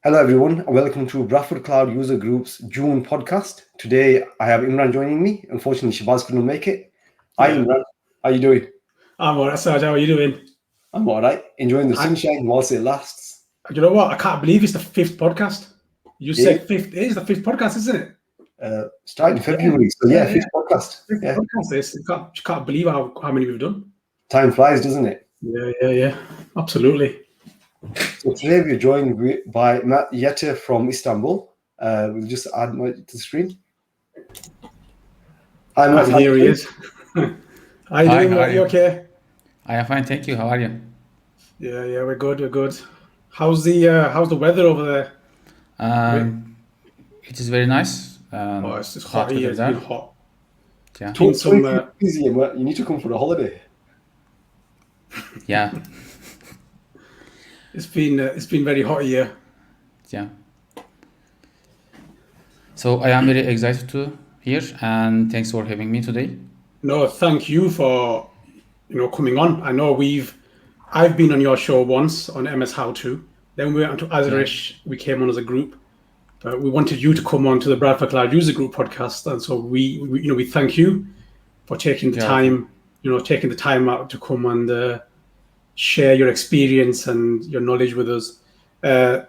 Hello, everyone, and welcome to Bradford Cloud User Group's June podcast. Today, I have Imran joining me. Unfortunately, Shabazz couldn't make it. Hi, Imran. How are you doing? I'm all right, Sajid. How are you doing? I'm all right. Enjoying the sunshine whilst it lasts. You know what? I can't believe it's the fifth podcast. You Yeah. said fifth. It is the fifth podcast, isn't it? Starting in February. So, fifth podcast. Fifth podcast. You can't believe how many we've done. Time flies, doesn't it? Yeah. Absolutely. So, today we're joined by Mert Yeter from Istanbul. We'll just add Mert to the screen. Hi, Mert. Here he is. How you doing? Are you okay? I am fine, thank you. How are you? Yeah, we're good. How's the weather over there? It is very nice. It's just hot here. It's been hot. Yeah. Easy, Mert. You need to come for a holiday. Yeah. It's been very hot here. Yeah. So I am very excited to hear, and thanks for having me today. No, thank you for coming on. I know I've been on your show once on MS How To. Then we went on to Azure. We came on as a group. But we wanted you to come on to the Bradford Cloud User Group podcast, and so we thank you for taking the time, taking the time out to come and share your experience and your knowledge with us.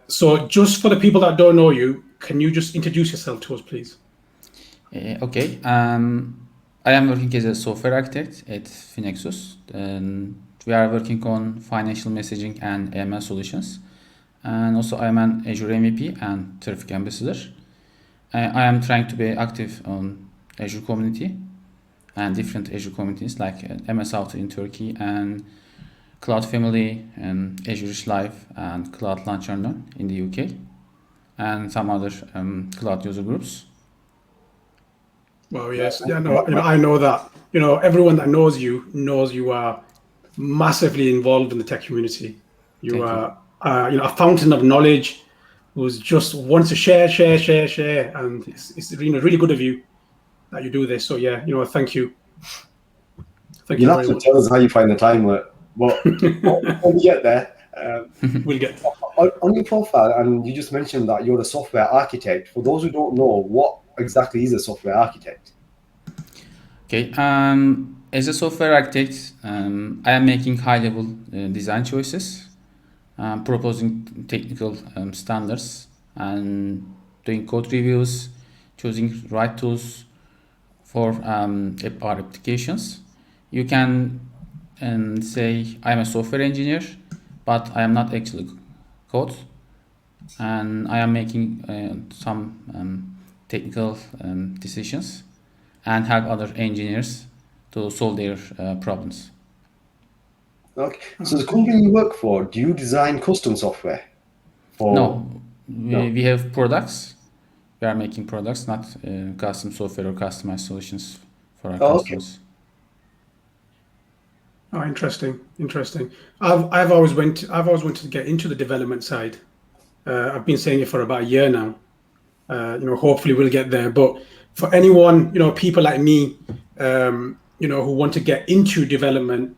So just for the people that don't know you, can you just introduce yourself to us, please? Okay. I am working as a software architect at Finexus. We are working on financial messaging and AML solutions. And also I am an Azure MVP and Traffic Ambassador. I am trying to be active on Azure community and different Azure communities like MS Auto in Turkey and Cloud Family and Azure Live and Cloud Launcher in the UK and some other cloud user groups. Well, yes, I know that. Everyone that knows you are massively involved in the tech community. You are a fountain of knowledge who's just wants to share, and it's really good of you that you do this. So thank you. You'll have to tell us how you find the time. But when we get there, we'll get on your profile, and you just mentioned that you're a software architect. For those who don't know, what exactly is a software architect? Okay. As a software architect, I am making high-level design choices. Proposing technical standards and doing code reviews, choosing right tools for our applications. You can say I'm a software engineer, but I am not actually code, and I am making some technical decisions and help other engineers to solve their problems. Okay. So the company you work for, do you design custom software? No. We have products. We are making products, not custom software or customized solutions for our customers. Oh, interesting. I've always wanted to get into the development side. I've been saying it for about a year now. Hopefully we'll get there. But for anyone, people like me, who want to get into development,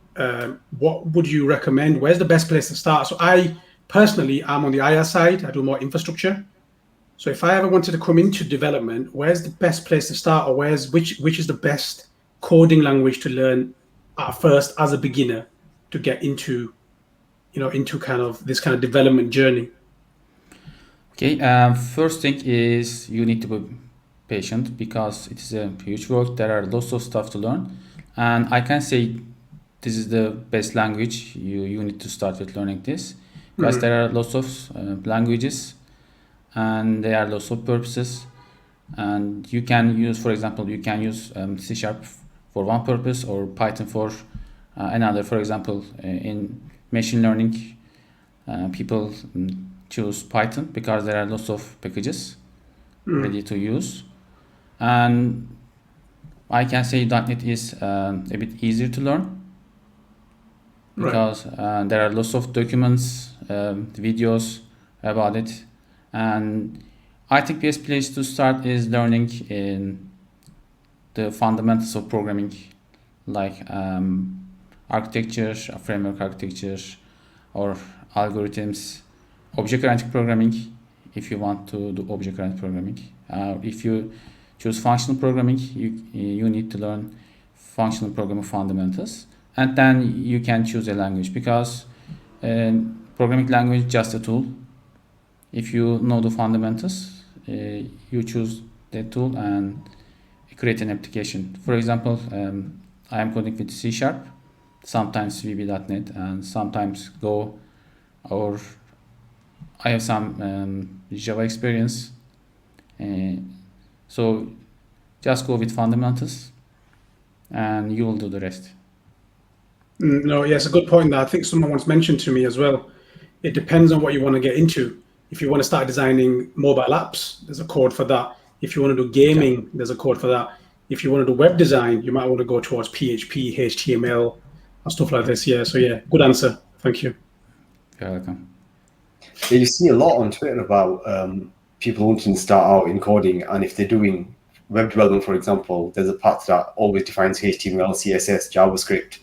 what would you recommend? Where's the best place to start? So I personally, I'm on the IR side. I do more infrastructure. So if I ever wanted to come into development, where's the best place to start, or which is the best coding language to learn at first as a beginner to get into kind of this kind of development journey? Okay. First thing is you need to be patient because it is a huge work. There are lots of stuff to learn, and I can say this is the best language. You need to start with learning this because there are lots of languages and there are lots of purposes, and you can use, for example, C# for one purpose or Python for another. For example, in machine learning, people choose Python because there are lots of packages ready to use, and I can say .NET is a bit easier to learn because there are lots of documents, videos about it, and I think the best place to start is learning in the fundamentals of programming, like architecture, framework architecture, or algorithms, object-oriented programming if you want to do object-oriented programming. If you choose functional programming, you need to learn functional programming fundamentals, and then you can choose a language, because programming language is just a tool. If you know the fundamentals, you choose that tool and create an application. For example, I am coding with C#, sometimes VB.NET, and sometimes Go, or I have some Java experience. So just go with fundamentals and you will do the rest. No, yes, a good point that I think someone once mentioned to me as well. It depends on what you want to get into. If you want to start designing mobile apps, there's a code for that. If you want to do gaming, there's a code for that. If you want to do web design, you might want to go towards PHP, HTML, and stuff like this. Yeah, so yeah, good answer. Thank you. You're welcome. Yeah, you see a lot on Twitter about people wanting to start out in coding, and if they're doing web development, for example, there's a path that always defines HTML, CSS, JavaScript.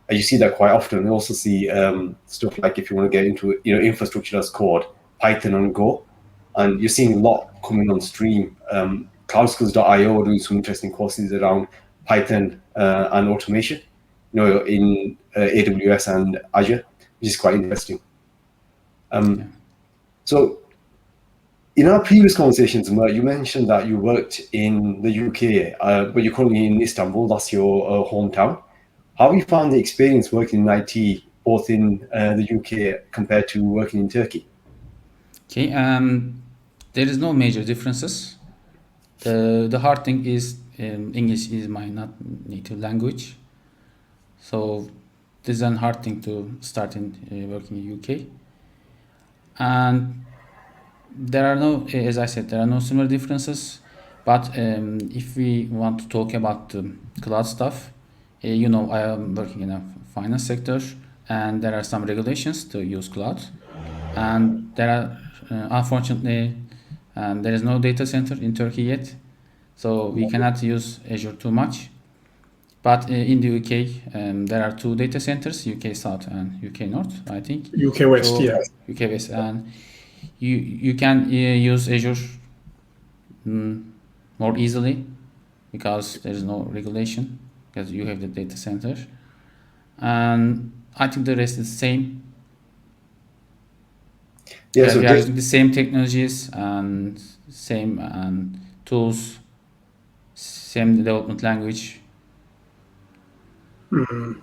And you see that quite often. You also see stuff like, if you want to get into infrastructure as code, Python and Go, and you're seeing a lot coming on stream. Cloudskills.io are doing some interesting courses around Python and automation, in AWS and Azure, which is quite interesting. So in our previous conversations, Mert, you mentioned that you worked in the UK, but you're currently in Istanbul. That's your hometown. How have you found the experience working in IT, both in the UK compared to working in Turkey? Okay, there is no major differences. The hard thing is English is my not native language, so this is a hard thing to start in working in UK. And there are no, as I said, there are no similar differences. But if we want to talk about the cloud stuff, I am working in a finance sector, and there are some regulations to use cloud. And there are, unfortunately, there is no data center in Turkey yet, so we cannot use Azure too much. But in the UK, there are 2 data centers, UK South and UK North, I think. UK West, So, yeah. UK West, and you can use Azure more easily because there is no regulation, because you have the data center. And I think the rest is the same. Yeah, so we are using the same technologies and same tools, same development language. You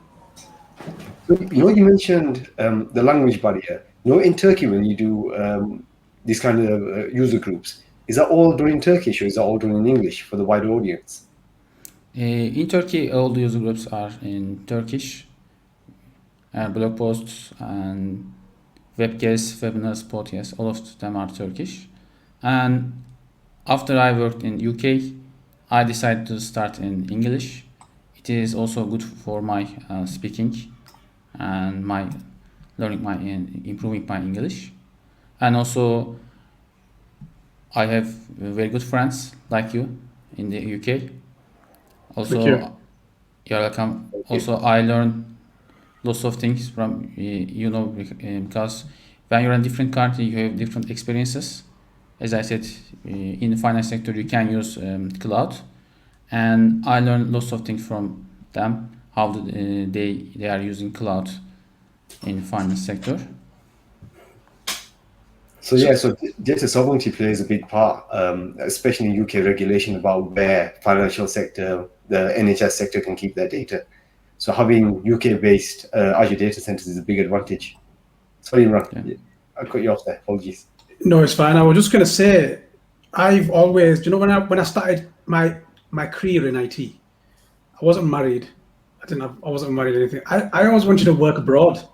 mentioned the language barrier. In Turkey, when you do these kind of user groups, is that all done in Turkish or is that all done in English for the wider audience? In Turkey, all the user groups are in Turkish. Blog posts and webcasts, webinars, podcasts, all of them are Turkish. And after I worked in UK, I decided to start in English. It is also good for my speaking and my learning, my improving my English. And also, I have very good friends like you in the UK. Also, Thank you. you're welcome. Also, I learned lots of things from because when you're in a different country, you have different experiences. As I said, in the finance sector, you can use cloud, and I learned lots of things from them, how they are using cloud in the finance sector. So data sovereignty plays a big part, especially in UK regulation about where financial sector, the NHS sector can keep their data. So having UK-based Azure data centers is a big advantage. Sorry, Imran, Yeah. I cut you off there. Apologies. No, it's fine. I was just going to say, I've always, when I started my career in IT, I wasn't married. I wasn't married or anything. I always wanted to work abroad.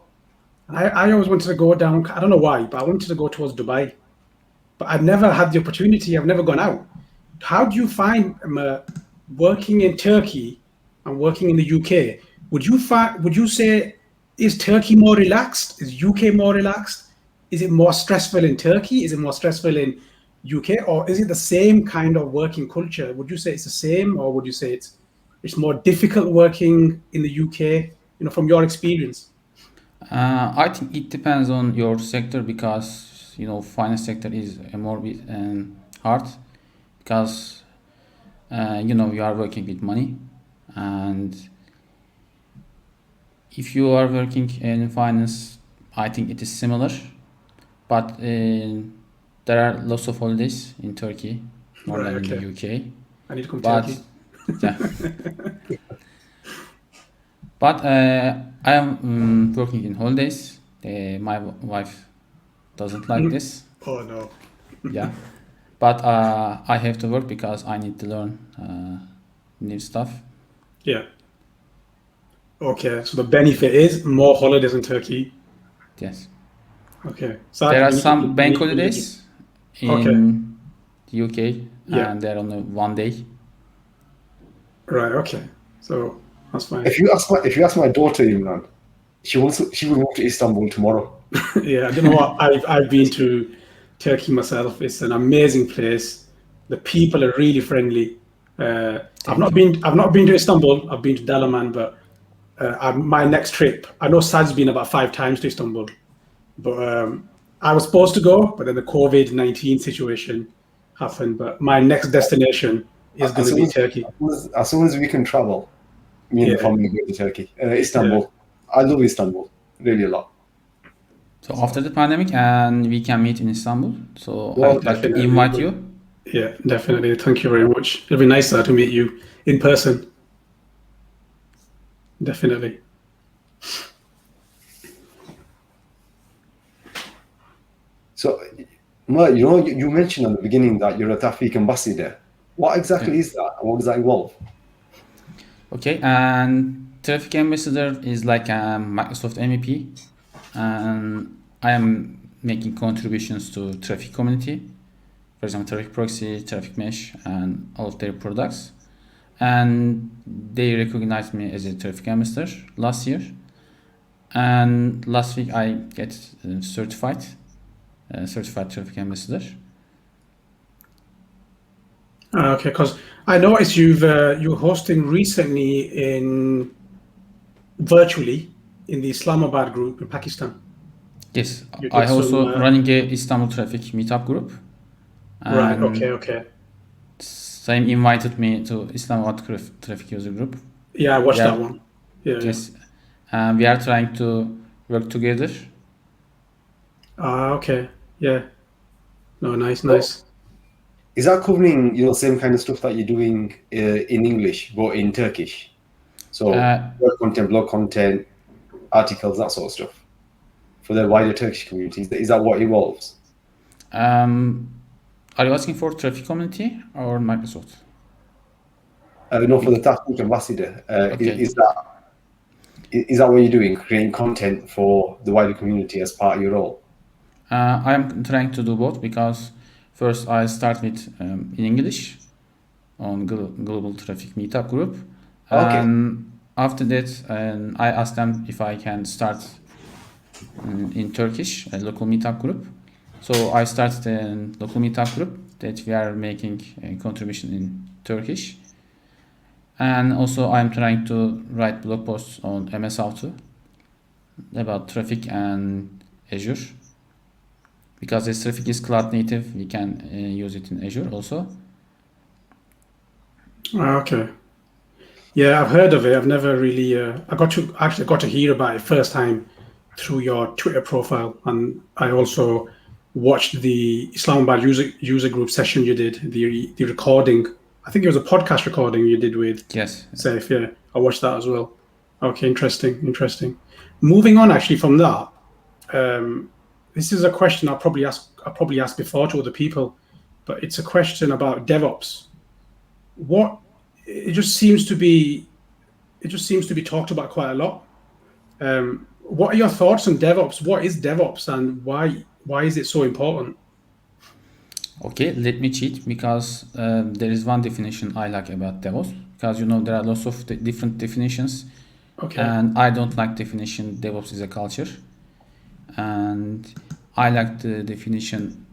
I always wanted to go down, I don't know why, but I wanted to go towards Dubai. But I've never had the opportunity. I've never gone out. How do you find working in Turkey and working in the UK? Would you say, is Turkey more relaxed? Is UK more relaxed? Is it more stressful in Turkey? Is it more stressful in UK? Or is it the same kind of working culture? Would you say it's the same, or would you say it's more difficult working in the UK, from your experience? I think it depends on your sector, because finance sector is a more hard because you are working with money, and if you are working in finance, I think it is similar, but there are lots of holidays in Turkey more Right, than in okay. the UK. I need to come to But Turkey. yeah, but I am working in holidays. My wife doesn't like this. Oh no. Yeah, but I have to work because I need to learn new stuff. Yeah. Okay, so the benefit is more holidays in Turkey. Yes, Okay. So there are we need some we bank need- we need to- holidays Okay. in the UK, Yeah. and they're only one day. Right. Okay. So that's fine. If you ask my daughter, Imran, she will move to Istanbul tomorrow. Yeah. I don't know what I've been to Turkey myself. It's an amazing place. The people are really friendly. I've not been to Istanbul. I've been to Dalaman, but my next trip, I know Sad's been about 5 times to Istanbul, but I was supposed to go, but then the COVID-19 situation happened. But my next destination is going to be Turkey. As soon as we can travel, me and the Yeah. family go to Turkey, Istanbul. I love Istanbul really a lot. So after the pandemic, and we can meet in Istanbul. So Well, I'd like to definitely. invite you. Yeah, definitely. Thank you very much. It'll be nice to meet you in person. Definitely. So, Mert, you mentioned at the beginning that you're a Tawfiq ambassador. What exactly is that, and what does that involve? Okay, and Traffic Ambassador is like a Microsoft MVP, and I am making contributions to traffic community, for example, Traffic Proxy, Traffic Mesh, and all of their products. And they recognized me as a Traffic Ambassador last year, and last week I get certified Traffic Ambassador. Okay, because I noticed you're hosting recently in virtually in the Islamabad group in Pakistan. Yes, You I did also some, running a Istanbul Traffic meetup group. right. And Okay. Same invited me to Islamabad Traffic User Group. Yeah, I watched Yeah. that one. Yeah. Yes, we are trying to work together. Okay. Yeah. No, nice. Is that covering same kind of stuff that you're doing in English but in Turkish? So web content, blog content, articles, that sort of stuff for the wider Turkish community. Is that what evolves? Are you asking for traffic community or Microsoft? No, for the Tawfiq ambassador. Okay. Is that what you're doing? Creating content for the wider community as part of your role? I am trying to do both because first I start with in English on Global Traffic Meetup group, Okay. and after that I asked them if I can start in Turkish, a local meetup group. So I started a local meetup group that we are making a contribution in Turkish, and also I'm trying to write blog posts on MS Auto about traffic and Azure. Because this traffic is cloud native, we can use it in Azure also. Okay. Yeah, I've heard of it. I've never really. I got to hear about it first time through your Twitter profile, and I also watched the Islamabad user group session you did, the recording. I think it was a podcast recording you did with Yes. Saif. Yeah, I watched that as well. Okay, interesting. Moving on, actually, from that, this is a question I'll probably asked before to other people, but it's a question about DevOps. It just seems to be talked about quite a lot. What are your thoughts on DevOps? What is DevOps, and why is it so important? Okay, let me cheat because there is one definition I like about DevOps, because there are lots of different definitions. Okay. And I don't like definition DevOps is a culture, and I like the definition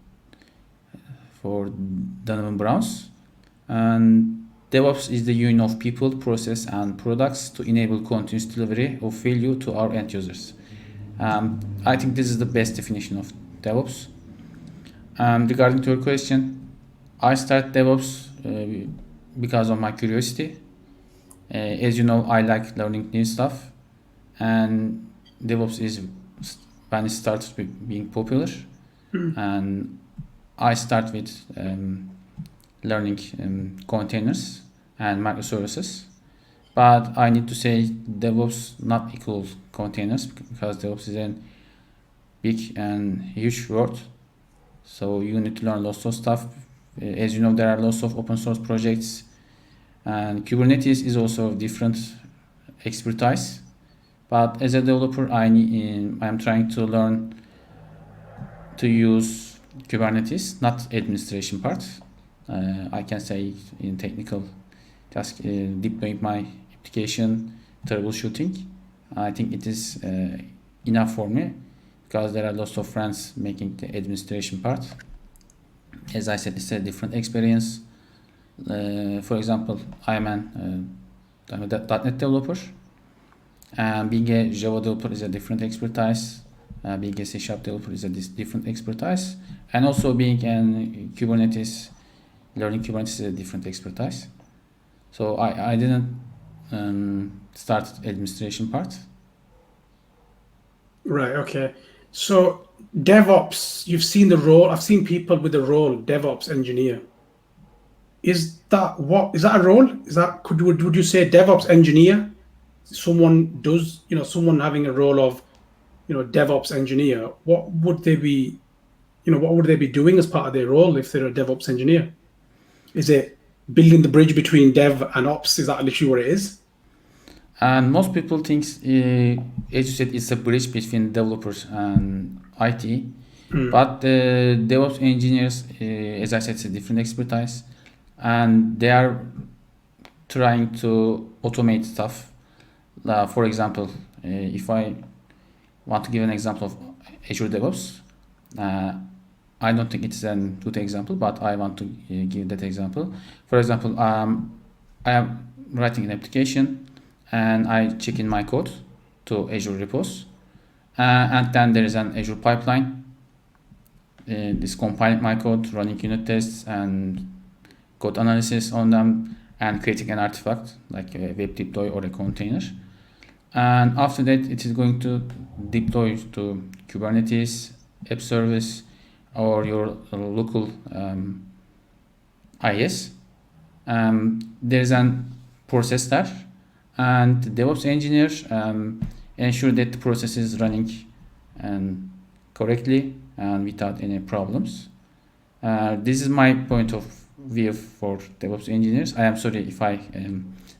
for Donovan Brown's. And DevOps is the union of people, process, and products to enable continuous delivery of value to our end users. I think this is the best definition of DevOps. Regarding to your question, I started DevOps because of my curiosity. As you know, I like learning new stuff, and DevOps is when it starts being popular, and I start with learning containers and microservices. But I need to say DevOps not equals containers, because DevOps is a big and huge word. So you need to learn lots of stuff. As you know, there are lots of open source projects, and Kubernetes is also different expertise. But as a developer, I'm trying to learn to use Kubernetes, not administration part. I can say in technical, just deploying my application, troubleshooting. I think it is enough for me, because there are lots of friends making the administration part. As I said, it's a different experience. For example, I'm a .NET developer, and being a Java developer is a different expertise. Being a C# developer is a different expertise, and also being learning Kubernetes is a different expertise. So I didn't start administration part. Right. Okay. So DevOps, you've seen the role. I've seen people with the role DevOps engineer. Is that a role? Would you say DevOps engineer? Someone having a role of, DevOps engineer. What would they be? What would they be doing as part of their role if they're a DevOps engineer? Is it building the bridge between dev and ops? Is that literally what it is? And most people think, as you said, it's a bridge between developers and IT. But the DevOps engineers, as I said, it's a different expertise, and they are trying to automate stuff. For example, if I want to give an example of Azure DevOps, I don't think it's a good example, but I want to give that example. For example, I am writing an application, and I check in my code to Azure repos, and then there is an Azure pipeline. This compiling my code, running unit tests and code analysis on them, and creating an artifact like a web deploy or a container. And after that, it is going to deploy to Kubernetes, app service, or your local IaaS. There's a process there, and the DevOps engineer ensure that the process is running correctly and without any problems. This is my point of view for DevOps engineers. I am sorry if I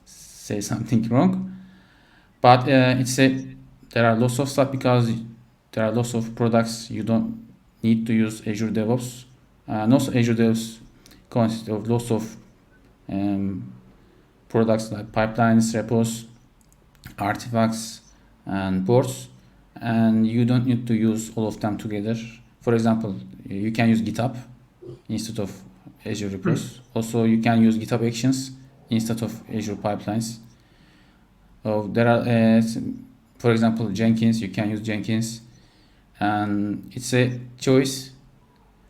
say something wrong, but there are lots of stuff, because there are lots of products you don't need to use Azure DevOps. And also Azure DevOps consists of lots of products like pipelines, repos, artifacts, and boards, and you don't need to use all of them together. For example, you can use GitHub instead of Azure repos. Also, you can use GitHub Actions instead of Azure pipelines. There are, for example, Jenkins. You can use Jenkins, and it's a choice,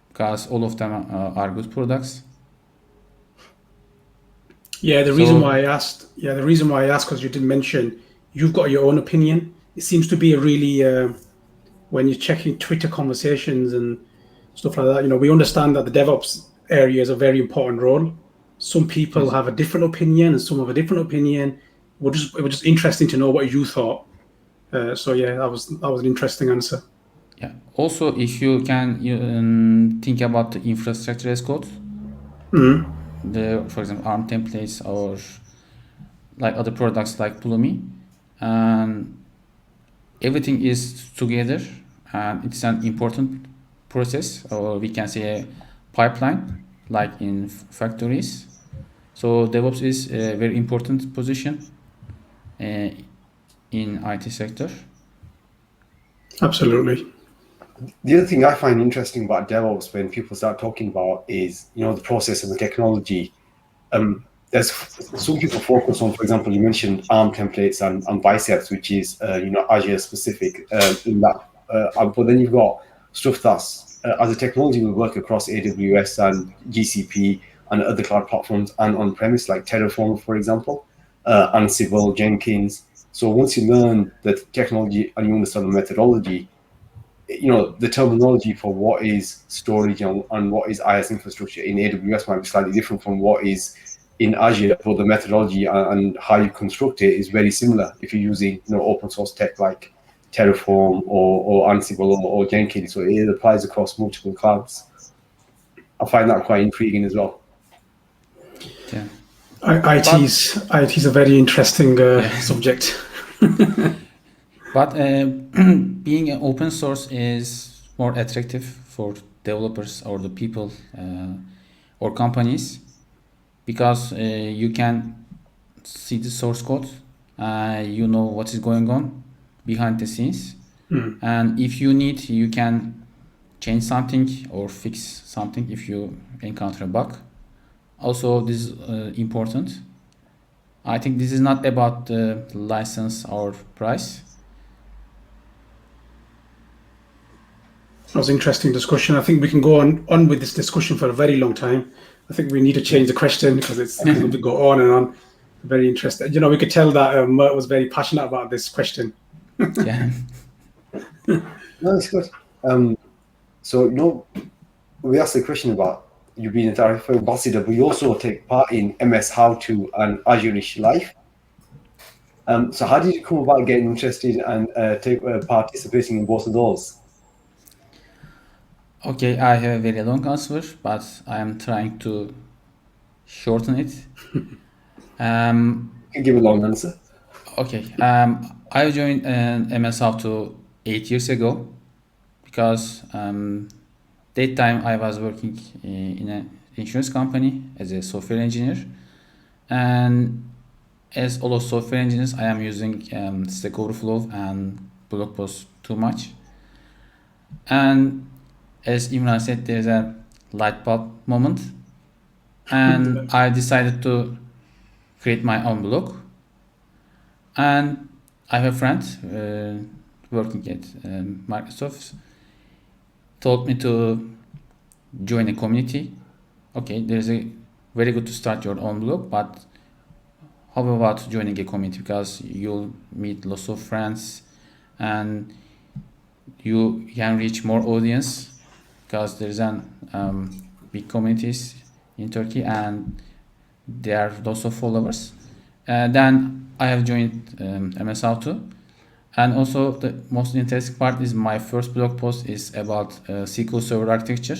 because all of them are good products. Yeah, the reason why I asked, because you did mention you've got your own opinion. It seems to be a really, when you're checking Twitter conversations and stuff like that, we understand that the DevOps area is a very important role. Some people have a different opinion, and some have a different opinion. It was just interesting to know what you thought. So yeah, that was an interesting answer. Yeah. Also, if you can think about the infrastructure as code, for example, ARM templates, or like other products like Plumi, and everything is together, and it's an important process, or we can say a pipeline, like in factories. So DevOps is a very important position in IT sector. Absolutely. The other thing I find interesting about DevOps when people start talking about is, the process and the technology. There's some people focus on, for example, you mentioned ARM templates and Biceps, which is, Azure specific in that. But then you've got stuff that's as a technology, we work across AWS and GCP and other cloud platforms and on-premise, like Terraform, for example, Ansible, Jenkins. So once you learn the technology and you understand the methodology, the terminology for what is storage and what is IaaS infrastructure in AWS might be slightly different from what is in Azure, but the methodology and how you construct it is very similar if you're using open source tech like Terraform or Ansible or Jenkins. So it applies across multiple clouds. I find that quite intriguing as well. Yeah. IT is a very interesting subject. But being an open source is more attractive for developers or the people or companies, because you can see the source code, you know what is going on behind the scenes, and if you need, you can change something or fix something if you encounter a bug. Also, this is important. I think this is not about the license or price. That was an interesting discussion. I think we can go on with this discussion for a very long time. I think we need to change the question because it's going to go on and on. Very interesting. We could tell that Mert was very passionate about this question. Yeah. No, it's good. So, we asked the question about you being a director ambassador, but you also take part in MS How To and Azure-ish Life. So how did you come about getting interested and participating in both of those? Okay, I have a very long answer, but I am trying to shorten it. You can give a long answer. Okay, I joined MS How To 8 years ago because that time I was working in an insurance company as a software engineer, and as all of software engineers, I am using Stack Overflow and blog posts too much. And as Imran said, there's a light bulb moment, and I decided to create my own blog. And I have a friend working at Microsoft told me to join a community. Okay, there's a very good to start your own blog, but how about joining a community, because you'll meet lots of friends and you can reach more audience, because there's an big communities in Turkey and there are lots of followers. Then I have joined MS How To, and also the most interesting part is my first blog post is about SQL Server architecture.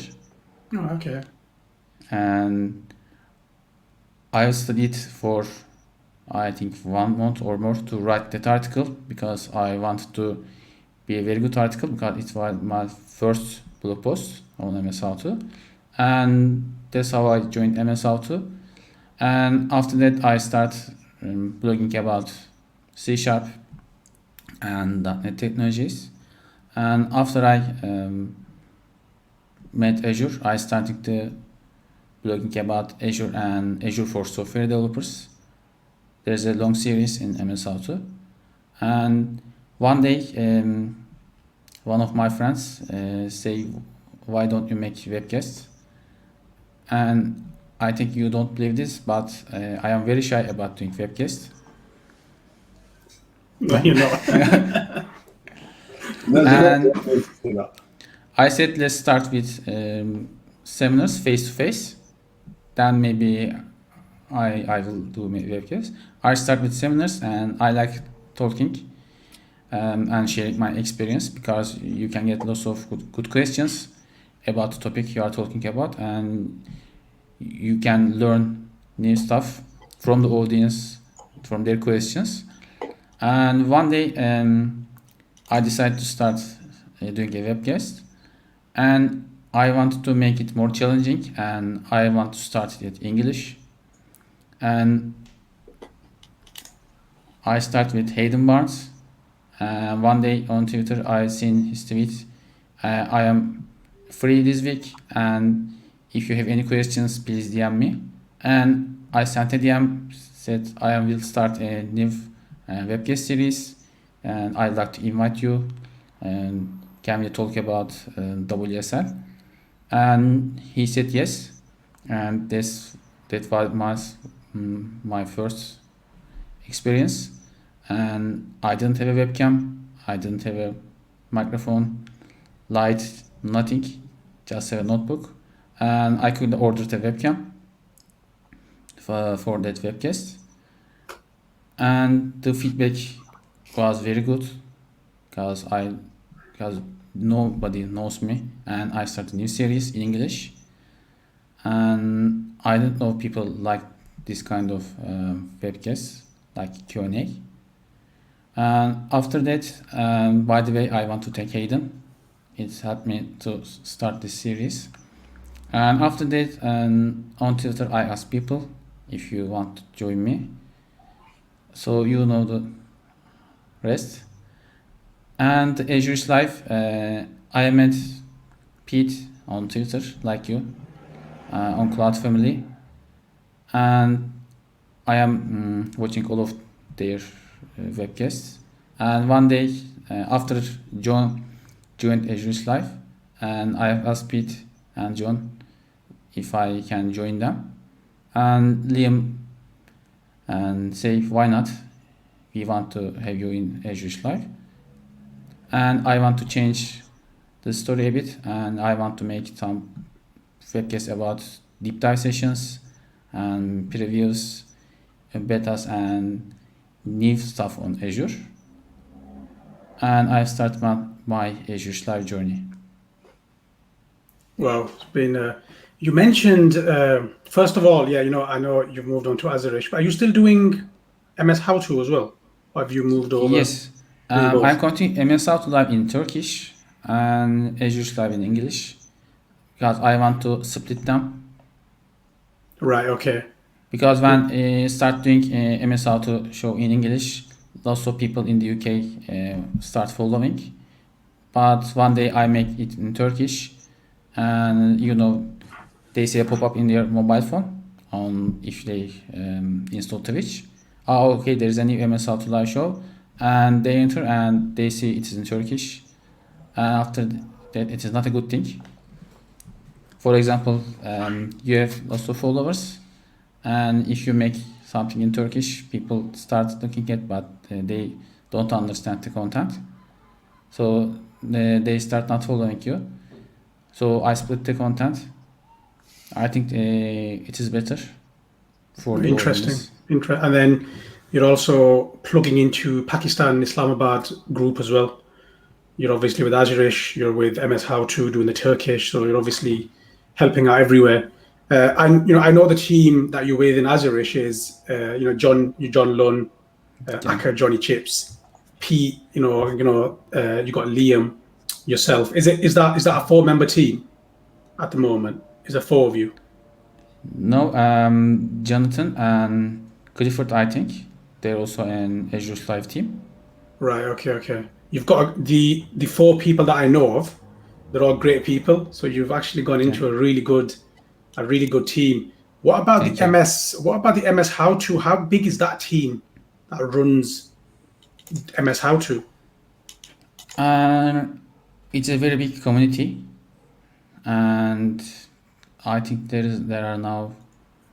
Oh, okay. And I studied for I think 1 month or more to write that article, because I wanted to be a very good article, because it was my first blog post on MS How To, and that's how I joined MS How To. And after that I started blogging about C# and .NET technologies, and after I met Azure, I started the blogging about Azure and Azure for software developers. There's a long series in MS How To, and one day one of my friends say, why don't you make webcasts? And I think you don't believe this, but I am very shy about doing webcasts. No, you're not. And I said, let's start with seminars face to face. Then maybe I will do webcasts. I start with seminars, and I like talking and sharing my experience, because you can get lots of good questions about the topic you are talking about, and you can learn new stuff from the audience, from their questions. And one day I decided to start doing a webcast, and I wanted to make it more challenging, and I want to start it in English. And I started with Hayden Barnes. One day on Twitter I seen his tweet, I am free this week, and if you have any questions, please DM me. And I sent a DM, said I will start a new webcast series, and I'd like to invite you, and can we talk about WSL? And he said yes, and that was my first experience. And I didn't have a webcam, I didn't have a microphone, light, nothing, just a notebook, and I could order the webcam for that webcast, and the feedback was very good because nobody knows me, and I started a new series in English, and I don't know people like this kind of webcasts like Q&A. And after that, by the way, I want to thank Hayden. It's helped me to start this series. And after that, on Twitter, I asked people if you want to join me. So you know the rest. And Azure's Live, I met Pete on Twitter, like you, on Cloud Family. And I am watching all of their webcasts. And one day, after John joined Azure's Live, and I asked Pete and John if I can join them. And Liam and say, why not? We want to have you in Azure's Live. And I want to change the story a bit, and I want to make some webcasts about deep dive sessions and previews, betas, and new stuff on Azure. And I start my Azure Live journey. Wow, it's been. You mentioned first of all, I know you've moved on to Azure-ish, but are you still doing MS How To as well? Or have you moved over? Yes, I'm continuing MS How To Live in Turkish and Azure Live in English because I want to split them. Right. Okay. Because when I start doing MS How To show in English, lots of people in the UK start following. But one day I make it in Turkish, and they see a pop-up in their mobile phone on if they install Twitch. Okay, there's a new MS How To Live show, and they enter and they see it is in Turkish. And after that, it is not a good thing. For example, you have lots of followers, and if you make something in Turkish, people start looking at, but they don't understand the content. So they start not following you. So I split the content. I think it is better for the audience. And then you're also plugging into Pakistan Islamabad group as well. You're obviously with Azure-ish, you're with MS How To doing the Turkish, so you're obviously helping out everywhere. And I know the team that you're with in Azure-ish is John Lunn, Akka, Johnny Chips, Pete. You got Liam, yourself. Is that a 4-member team at the moment? Is there 4 of you? No, Jonathan and Clifford, I think they're also an Azure Live team. Right. Okay. You've got the 4 people that I know of. They're all great people. So you've actually gone into a really good team. What about the MS? What about the MS How To? How big is that team that runs MS How To? It's a very big community, and I think there are now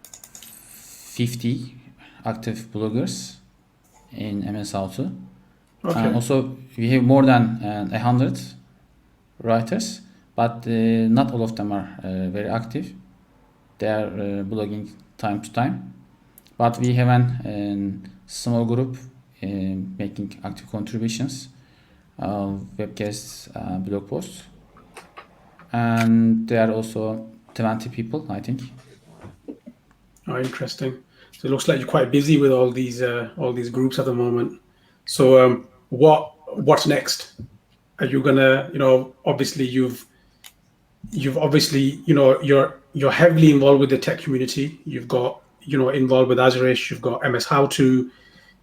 50 active bloggers in MS How To. Okay. And also we have more than 100 writers, but not all of them are very active. They are blogging time to time, but we have a small group making active contributions, webcasts, blog posts, and there are also 20 people, I think. Oh, interesting. So it looks like you're quite busy with all these groups at the moment. So what's next? Are you gonna, obviously you've obviously, you're heavily involved with the tech community. You've got, involved with Azure-ish, you've got MS How To,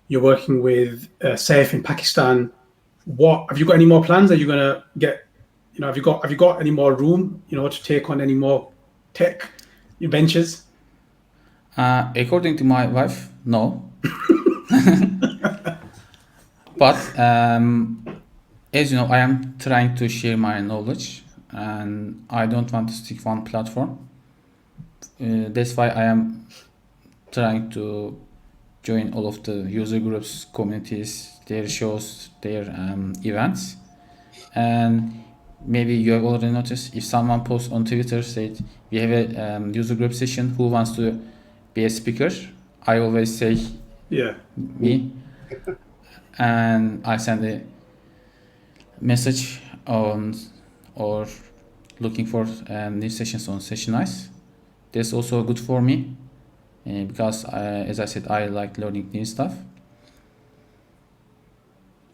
you're working with Saif in Pakistan. Have you got any more plans? Are you gonna get, have you got any more room, to take on any more tech ventures? According to my wife, no. But as you know, I am trying to share my knowledge and I don't want to stick one platform. That's why I am trying to join all of the user groups, communities, their shows, their events. And maybe you have already noticed, if someone posts on Twitter said we have a user group session, who wants to be a speaker, I always say me, and I send a message on or looking for new sessions on Session Ice. That's also good for me because as I said, I like learning new stuff.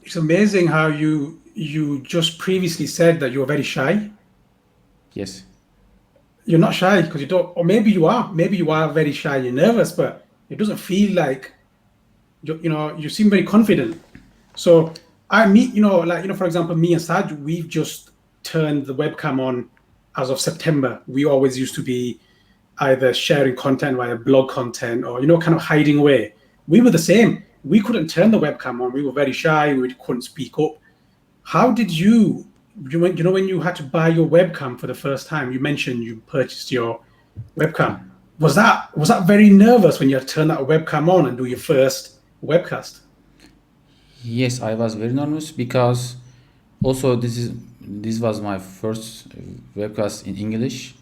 It's amazing how you just previously said that you were very shy. Yes. You're not shy because you don't, or maybe you are. Maybe you are very shy. You're nervous, but it doesn't feel like you seem very confident. So for example, me and Saj, we've just turned the webcam on as of September. We always used to be either sharing content via blog content or kind of hiding away. We were the same. We couldn't turn the webcam on. We were very shy. We couldn't speak up. How did you when you had to buy your webcam for the first time? You mentioned you purchased your webcam. Was that very nervous when you had to turn that webcam on and do your first webcast? Yes, I was very nervous because also this was my first webcast in English,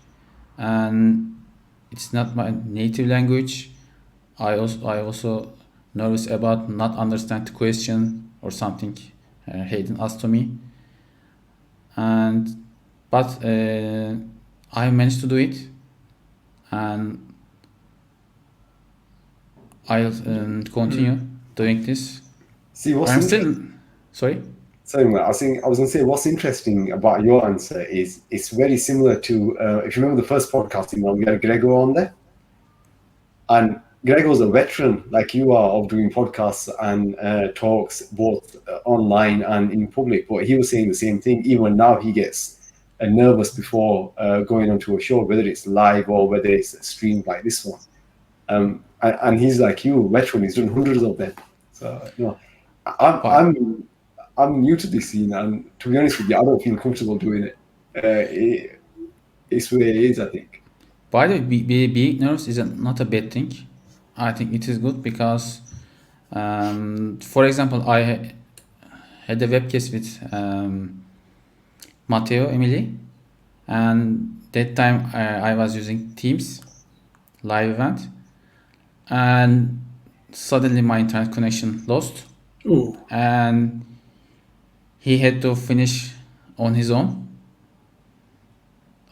and it's not my native language. I also nervous about not understand the question or something Hayden asked to me, but I managed to do it, and I'll continue doing this. See, what's I'm still sorry. Sorry, Matt, I was going to say what's interesting about your answer is it's very similar to if you remember the first podcast, we had Gregor on there, and Gregor's a veteran like you are of doing podcasts and talks both online and in public. But he was saying the same thing. Even now, he gets nervous before going onto a show, whether it's live or whether it's streamed like this one. And he's like you, veteran. He's done hundreds of them. So I'm new to this scene, and to be honest with you, I don't feel comfortable doing it. It's where it is, I think. By the way, being nervous is not a bad thing. I think it is good because, for example, I had a webcast with Matteo Emily, and that time I was using Teams live event, and suddenly my internet connection lost. Ooh. And he had to finish on his own.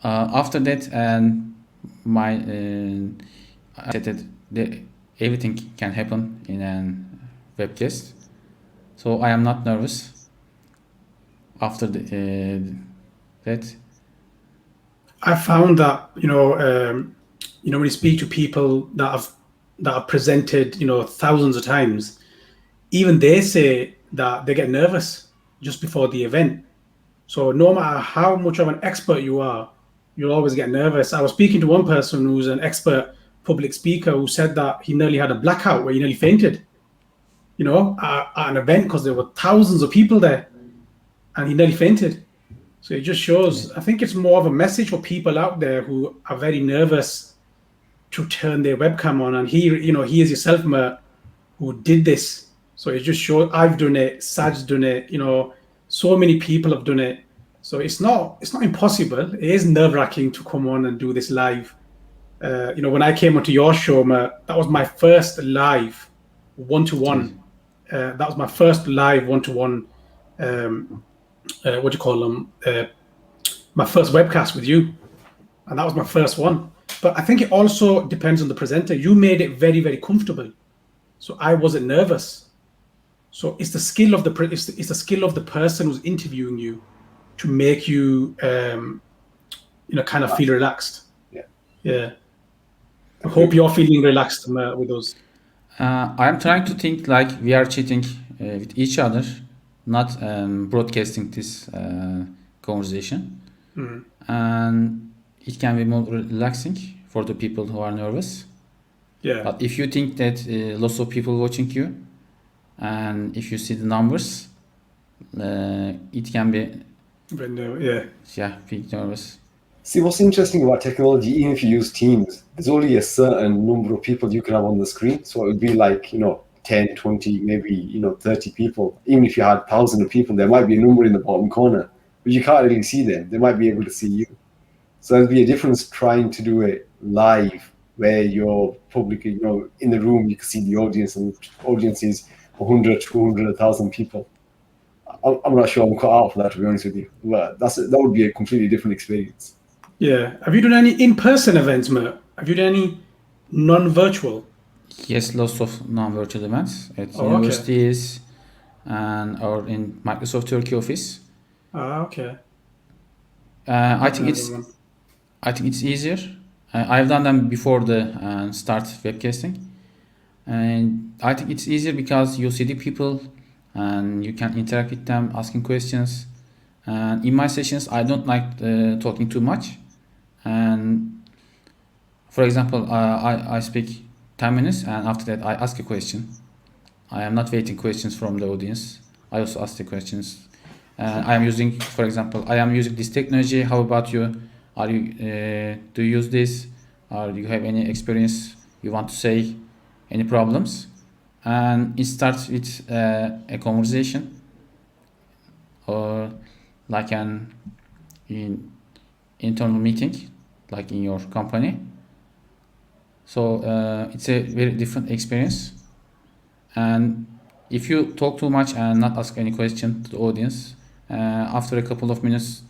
After that, and I said that everything can happen in a webcast, so I am not nervous. After that, I found that when you speak to people that have presented thousands of times, even they say that they get nervous just before the event. So no matter how much of an expert you are, you'll always get nervous. I was speaking to one person who's an expert public speaker who said that he nearly had a blackout where he nearly fainted, at an event because there were thousands of people there, and he nearly fainted. So it just shows, I think it's more of a message for people out there who are very nervous to turn their webcam on. And he is yourself, Mert, who did this. So it just shows I've done it, Saj's done it, so many people have done it. So it's not impossible. It is nerve-wracking to come on and do this live. When I came onto your show, Mert, that was my first live one-to-one. That was my first live one-to-one, my first webcast with you. And that was my first one. But I think it also depends on the presenter. You made it very, very comfortable. So I wasn't nervous. So it's the skill of the person who's interviewing you to make you, kind of feel relaxed. Yeah. I hope you're feeling relaxed with us. I'm trying to think like we are chatting with each other, not broadcasting this conversation. Mm. And it can be more relaxing for the people who are nervous. Yeah. But if you think that lots of people watching you, and if you see the numbers, it can be Yeah, big nervous. See, what's interesting about technology, even if you use Teams, there's only a certain number of people you can have on the screen. So it would be like, 10, 20, maybe, 30 people. Even if you had 1,000 of people, there might be a number in the bottom corner, but you can't really see them. They might be able to see you. So there'd be a difference trying to do it live, where you're publicly, in the room, you can see the audience, and the audience is 100, 200, 1,000 people. I'm not sure I'm cut out for that, to be honest with you. But that would be a completely different experience. Yeah. Have you done any in-person events, Mert? Have you done any non-virtual? Yes, lots of non-virtual events at Okay. universities or in Microsoft Turkey office. Okay. I think it's easier. I've done them before the start webcasting, and I think it's easier because you see the people and you can interact with them, asking questions. And in my sessions, I don't like talking too much. And for example, I speak 10 minutes, and after that, I ask a question. I am not waiting questions from the audience. I also ask the questions. I am using, for example, I am using this technology. How about you? Do you use this? Or do you have any experience you want to say? Any problems? And it starts with a conversation, or like an internal meeting, like in your company. So it's a very different experience. And if you talk too much and not ask any question to the audience, after a couple of minutes,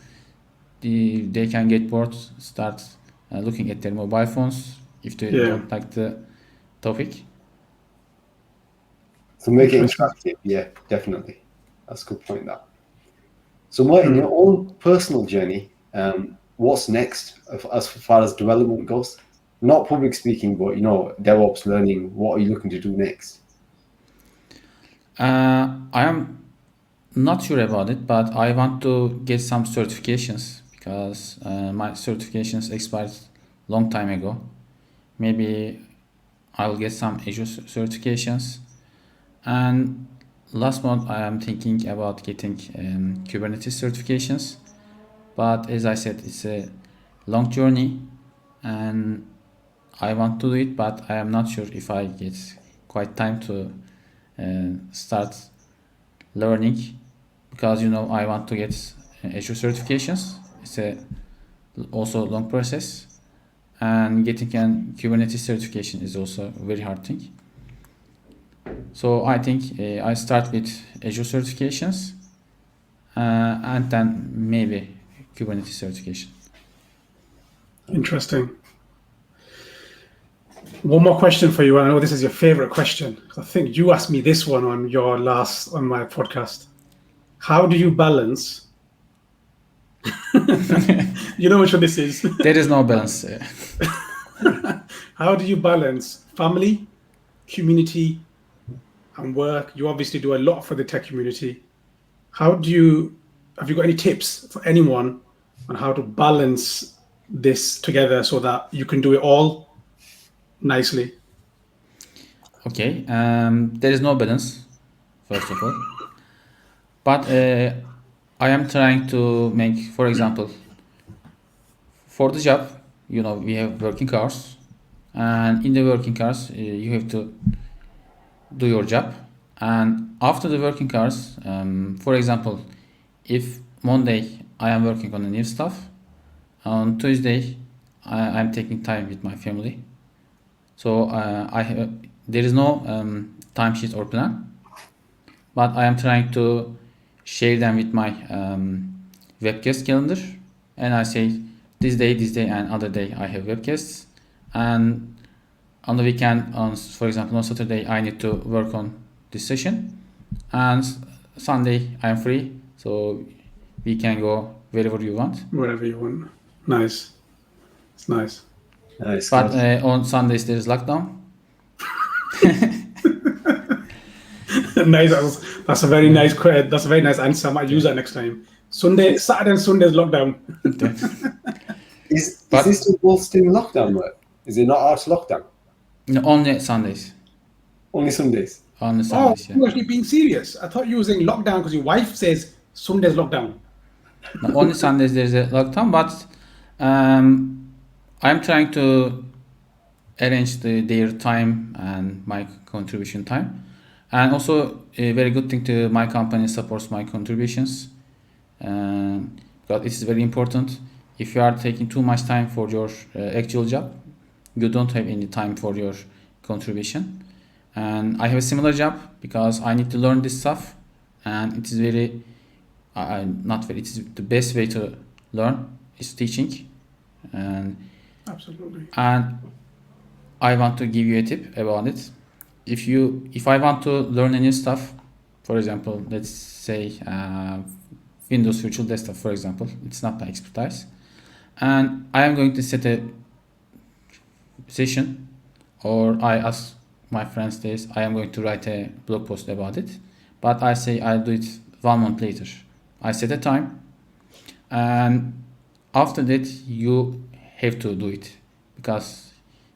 they can get bored, start looking at their mobile phones if they don't like the topic. So make it interactive. Yeah, definitely. That's a good point, that. So Mert, in your own personal journey, what's next as far as development goes? Not public speaking, but, DevOps learning. What are you looking to do next? I am not sure about it, but I want to get some certifications because my certifications expired long time ago. Maybe I will get some Azure certifications. And last month I am thinking about getting Kubernetes certifications. But as I said, it's a long journey and I want to do it, but I am not sure if I get quite time to start learning, because I want to get Azure certifications. It's also a long process, and getting a Kubernetes certification is also a very hard thing. So I think I start with Azure certifications and then maybe Kubernetes certification. Interesting. One more question for you. I know this is your favorite question. I think you asked me this one on my podcast. How do you balance? You know which one this is. There is no balance. How do you balance family, community, and work? You obviously do a lot for the tech community. Have you got any tips for anyone on how to balance this together so that you can do it all nicely? Okay, there is no balance, first of all. But I am trying to make, for example, for the job, we have working hours. And in the working hours, you have to do your job. And after the working hours, for example, if Monday I am working on the new stuff, on Tuesday I'm taking time with my family. So there is no timesheet or plan, but I am trying to share them with my webcast calendar, and I say this day, and other day I have webcasts, and on the weekend, for example, on Saturday I need to work on this session, and Sunday I am free, so we can go wherever you want. Wherever you want. Nice. It's nice. Nice. But on Sundays there is lockdown. Nice. That's a very nice question. That's a very nice answer. I might use that next time. Saturday and Sunday is lockdown. Is this both still in lockdown, Mert? Is it not out lockdown? No, only Sundays. Only Sundays? Only Sundays, you're actually being serious. I thought you were saying lockdown because your wife says Sunday's lockdown. Now, only Sundays there is a lockdown, but I'm trying to arrange their time and my contribution time. And also a very good thing to my company supports my contributions, because it is very important. If you are taking too much time for your actual job, you don't have any time for your contribution. And I have a similar job because I need to learn this stuff, and it is very not very. It is the best way to learn is teaching, and Absolutely. I want to give you a tip about it. If I want to learn a new stuff, for example, let's say Windows Virtual Desktop, for example, it's not my expertise, and I am going to set a session, or I ask my friends this, I am going to write a blog post about it, but I say I'll do it 1 month later. I set a time, and after that you have to do it because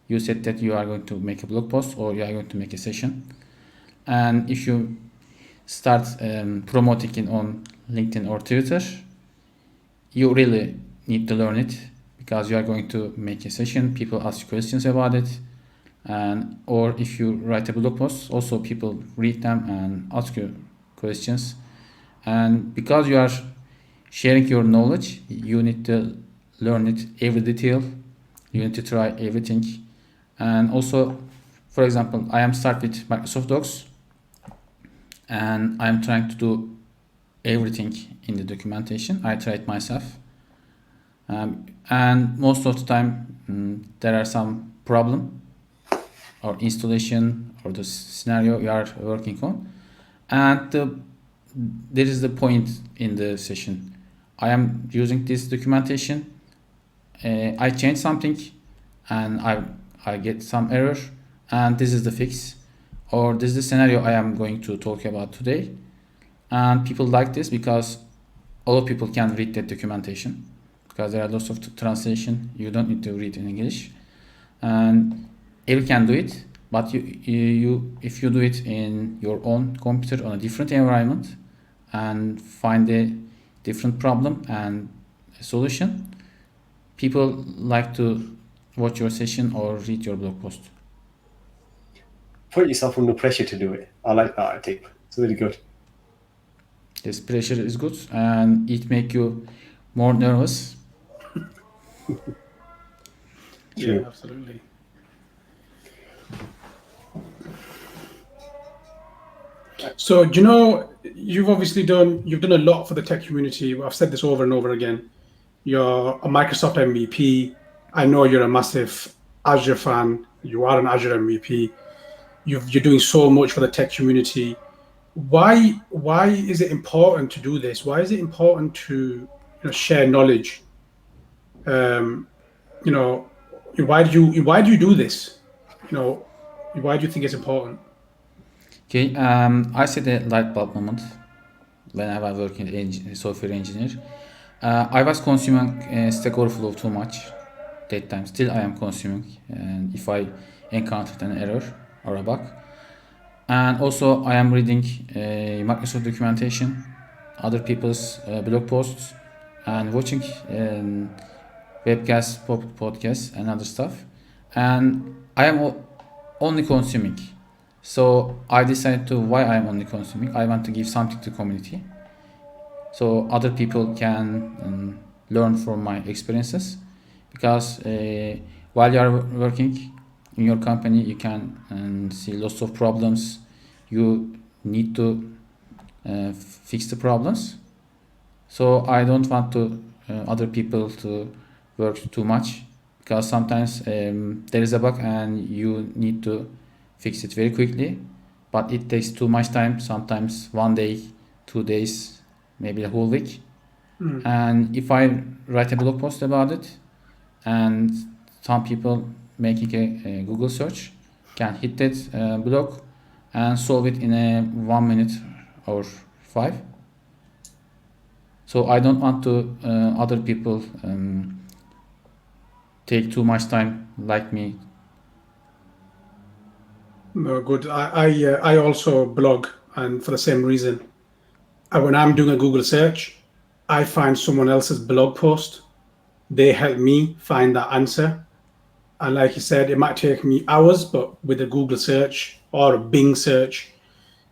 you said that you are going to make a blog post or you are going to make a session. And if you start promoting it on LinkedIn or Twitter, you really need to learn it because you are going to make a session, people ask you questions about it, and or if you write a blog post, also people read them and ask you questions. And because you are sharing your knowledge, you need to learn it every detail, you need to try everything. And also, for example, I am start with Microsoft Docs, and I'm trying to do everything in the documentation. I try it myself, and most of the time there are some problem or installation or the scenario you are working on, and there is the point in the session. I am using this documentation, I change something, and I get some error, and this is the fix, or this is the scenario I am going to talk about today. And people like this because all people can read that documentation because there are lots of translation. You don't need to read in English, and everyone can do it. But you if you do it in your own computer on a different environment and find a different problem and a solution, people like to watch your session or read your blog post. Put yourself under pressure to do it. I like that tip. It's really good. This pressure is good and it make you more nervous. Yeah, absolutely. So, do you know, you've done a lot for the tech community. I've said this over and over again. You're a Microsoft MVP. I know you're a massive Azure fan. You are an Azure MVP. You're doing so much for the tech community. Why is it important to do this? Why is it important to share knowledge? Why do you do this? Why do you think it's important? Okay, I said a light bulb moment when I was working as software engineer. I was consuming Stack Overflow too much that time. Still, I am consuming, and if I encountered an error or a bug, and also I am reading Microsoft documentation, other people's blog posts, and watching webcasts, podcasts, and other stuff, and I am only consuming. So I decided to why I am only consuming. I want to give something to community, so other people can learn from my experiences. Because while you are working in your company, you can see lots of problems. You need to fix the problems. So I don't want to other people to work too much because sometimes there is a bug and you need to fix it very quickly, but it takes too much time. Sometimes 1 day, 2 days, maybe a whole week. And if I write a blog post about it, and some people making a Google search can hit that blog and solve it in a 1 minute or 5. So I don't want to other people take too much time like me. No, good. I also blog, and for the same reason. When I'm doing a Google search, I find someone else's blog post. They help me find that answer. And like you said, it might take me hours, but with a Google search or a Bing search,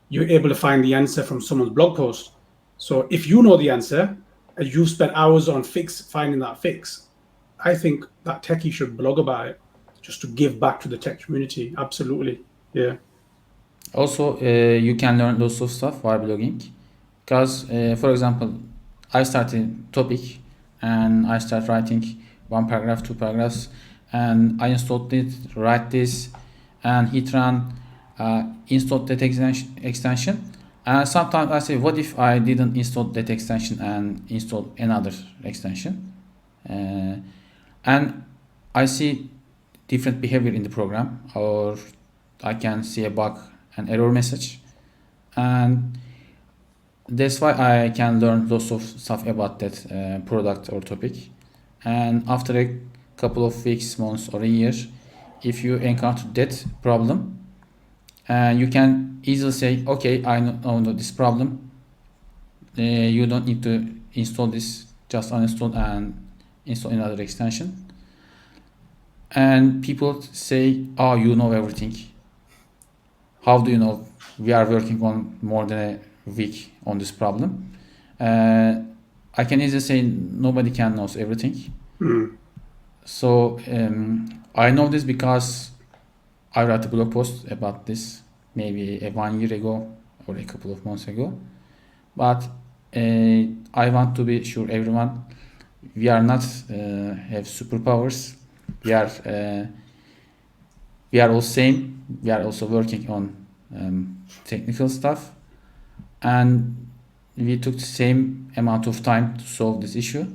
you're able to find the answer from someone's blog post. So if you know the answer and you've spent hours on finding that fix, I think that techie should blog about it just to give back to the tech community. Absolutely. Yeah. Also, you can learn lots of stuff while blogging. Because, for example, I start a topic and I start writing 1 paragraph, 2 paragraphs, and I installed it, write this, and hit run, installed that extension. And sometimes I say, what if I didn't install that extension and install another extension? And I see different behavior in the program, or I can see a bug, an error message, and that's why I can learn lots of stuff about that product or topic. And after a couple of weeks, months, or a year, if you encounter that problem, you can easily say, okay, I know this problem. You don't need to install this, just uninstall and install another extension. And people say, oh, you know everything. How do you know? We are working on more than a week on this problem. I can easily say nobody can knows everything. So I know this because I wrote a blog post about this maybe 1 year ago or a couple of months ago. But I want to be sure everyone, we are not have superpowers. We are all same. We are also working on technical stuff, and we took the same amount of time to solve this issue.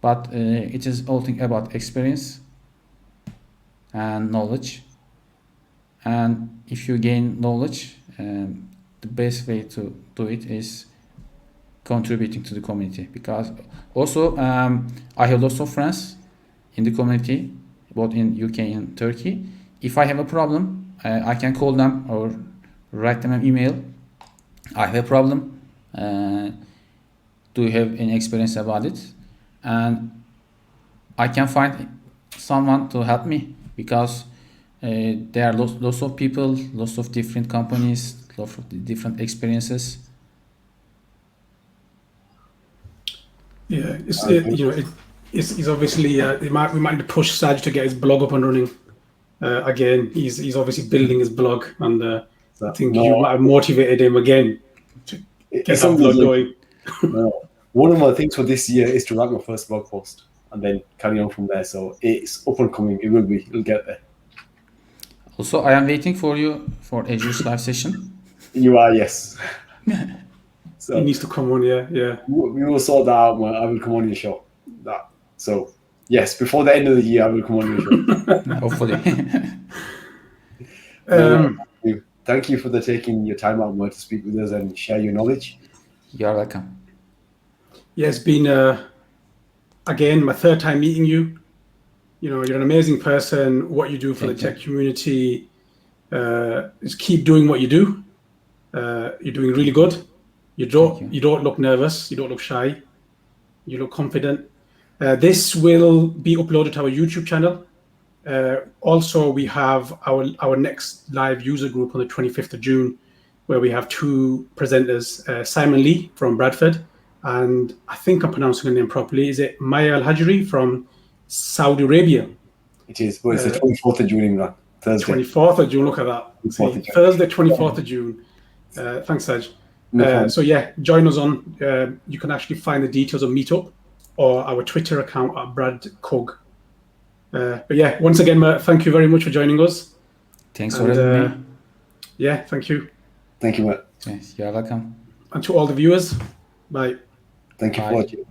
But it is all thing about experience and knowledge. And if you gain knowledge, the best way to do it is contributing to the community. Because also I have lots of friends in the community, both in UK and Turkey. If I have a problem, I can call them or write them an email. I have a problem. Do you have any experience about it? And I can find someone to help me, because there are lots of people, lots of different companies, lots of different experiences. Yeah, it's obviously we might need to push Saj to get his blog up and running again. He's obviously building his blog, and I think you might have motivated him again to get that blog going. One of my things for this year is to write my first blog post and then carry on from there. So it's up and coming. It'll get there. Also, I am waiting for you for Azure's live session. You are, yes. So he needs to come on, yeah. We will sort that out. I will come on your show. So yes, before the end of the year, I will come on your show. Hopefully. Thank you for taking your time out, Mert, to speak with us and share your knowledge. You're welcome. Yeah, it's been again my third time meeting you. You know, you're an amazing person. What you do for the tech community is keep doing what you do. You're doing really good. You don't look nervous. You don't look shy. You look confident. This will be uploaded to our YouTube channel. Also, we have our next live user group on the 25th of June, where we have 2 presenters, Simon Lee from Bradford, and I think I'm pronouncing her name properly. Is it Maya Al-Hajri from Saudi Arabia? It is, but it's the 24th of June, Imran. Thursday. 24th of June, look at that. Thursday, 24th of June. Thanks, Saj. So yeah, join us on. You can actually find the details of Meetup or our Twitter account at BradCog. But yeah, once again, Mert, thank you very much for joining us. Thanks for having me. Yeah, thank you. Thank you, Mert. Yes, you're welcome. And to all the viewers, bye. Thank you for watching.